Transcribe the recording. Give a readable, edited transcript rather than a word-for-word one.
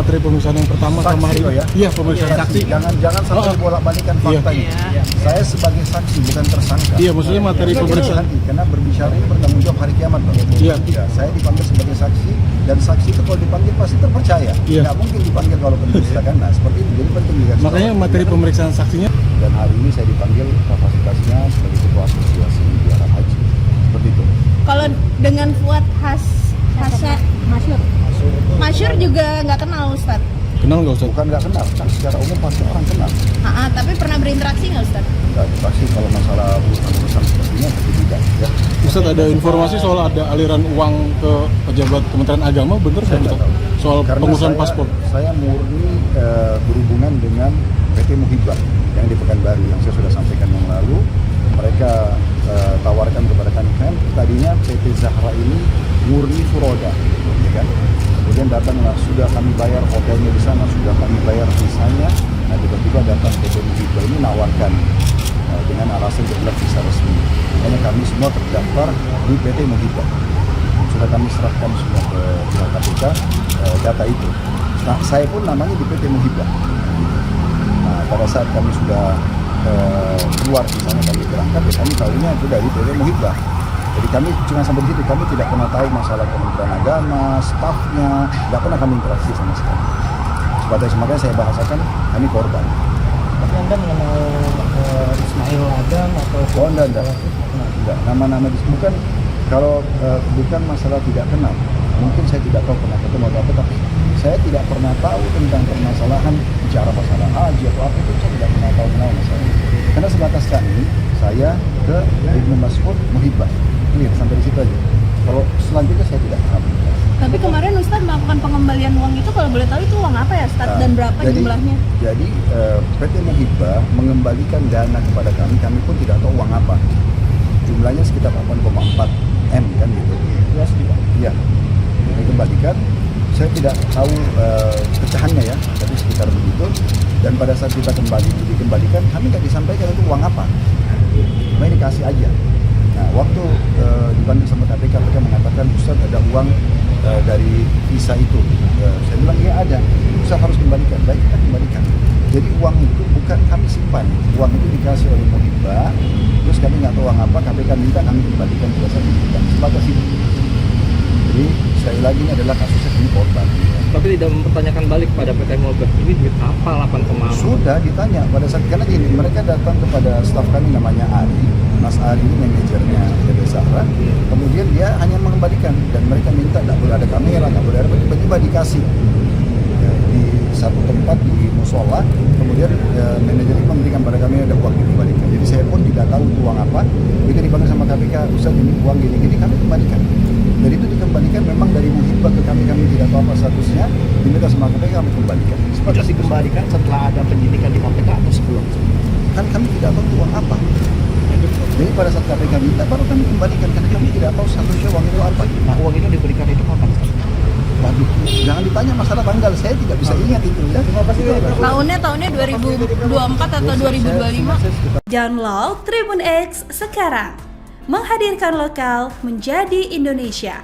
materi pemeriksaan yang pertama sama hari ini. ya? Iya, pemeriksaan saksi. Jangan sampai bolak-balikan fakta ini. Saya sebagai saksi bukan tersangka. Iya, maksudnya materi pemeriksaan. Karena berbicara ini bertanggung jawab hari kiamat, Pak. Iya. Ya, saya dipanggil sebagai saksi dan saksi itu kalau dipanggil pasti terpercaya. Iya. Nggak mungkin dipanggil kalau pendusta kan. Nah, seperti itu. Jadi penting dikasih Makanya tahu. materi pemeriksaan saksinya. Dan hari ini saya dipanggil kapasitasnya sebagai ketua asosiasi biara haji. Seperti itu. Kalau dengan Fuad Masyur juga nggak kenal Ustadz? Kenal nggak Ustaz? Bukan nggak kenal, kan secara umum pasti orang kenal. Tapi pernah berinteraksi nggak Ustadz? Nggak, pasti kalau masalah urusan seperti ini pasti tidak. Ya. Ustaz, ada informasi soal ada aliran uang ke pejabat Kementerian Agama, bener Saya nggak nggak Ustaz? tahu. Soal Karena pengurusan paspor. Saya murni berhubungan dengan PT Muhibah yang di Pekanbaru yang saya sudah sampaikan yang lalu. Mereka tawarkan kepada kami kan tadinya PT Zahra ini murni furoda, ya kan? Kemudian datanglah, sudah kami bayar hotelnya di sana, sudah kami bayar visanya. Nah tiba-tiba datang PT Muhibah ini nawarkan dengan alasan jelas visa resmi. Makanya kami semua terdaftar di PT Muhibah. Sudah kami serahkan semua ke pihak KPK data itu. Nah, saya pun namanya di PT Muhibah. Nah, pada saat kami sudah keluar di sana, kami berangkat, ya kami tahunya itu dari PT Muhibah. Jadi kami cuma sampai di situ, kami tidak pernah tahu masalah Kementerian Agama, stafnya, tidak pernah kami interaksi sama sekali. Sebatas makanya saya bahasakan kami korban. Tapi Anda mengenal Ismail Adam atau? Oh enggak. Nama-nama bukan kalau bukan masalah tidak kenal. Mungkin saya tidak tahu pernah ketemu atau apa, tapi saya tidak pernah tahu tentang permasalahan bicara masalah haji atau apa itu saya tidak pernah tahu masalah. Karena sebatas kami, saya ke Ibnu Mas'ud Muhibah. Clear sampai di situ aja. Kalau selanjutnya saya tidak paham. Tapi kemarin Ustadz melakukan pengembalian uang itu, kalau boleh tahu itu uang apa ya Ustadz dan berapa jumlahnya? Jadi PT Muhibah mengembalikan dana kepada kami, kami pun tidak tahu uang apa. Jumlahnya sekitar 8,4 M kan gitu. Iya. Dikembalikan. Saya tidak tahu pecahannya ya, tapi sekitar begitu. Dan pada saat kita dikembalikan, kami nggak disampaikan itu uang apa. Cuma dikasih aja. Nah, waktu dipanggil sama KPK mengatakan Ustaz ada uang dari visa itu. Saya bilang iya ada. Ustaz harus kembalikan. Baik, kita kembalikan. Jadi uang itu bukan kami simpan. Uang itu dikasih oleh Muhibah. Terus kami nggak tahu uang apa. KPK minta kami kembalikan pada saat itu. Sebatas itu. Jadi sekali lagi ini adalah kasusnya ini korban. Tapi tidak mempertanyakan balik pada PT Muhibah, ini duit apa 8,4? Sudah ditanya pada saat karena gini, mereka datang kepada staf kami namanya Ari, Mas Ari ini manajernya PT Zahra. Kemudian dia hanya mengembalikan dan mereka minta tidak boleh ada kamera, nggak boleh ada, tiba-tiba dikasih ya, di satu tempat di musola. Kemudian manajer itu memberikan pada kami ada uang dikembalikan. Jadi saya pun tidak tahu itu uang apa. Jika dipanggil sama KPK, Ustaz ini uang gini-gini, kami kembalikan. Dan itu dikembalikan memang dari Muhibah ke kami tidak tahu apa statusnya, diminta sama KPK kami kembalikan. Itu dikembalikan setelah ada penyidikan di KPK atau sebelum? Kan kami tidak tahu uang apa. Jadi pada saat KPK minta baru kami kembalikan karena kami tidak tahu statusnya uang itu apa. Nah, uang itu diberikan itu kapan? Waduh, jangan ditanya masalah tanggal, saya tidak bisa ingat itu. Ya. Tahunnya 2024 atau 2025? Download Tribun X sekarang. Menghadirkan lokal menjadi Indonesia.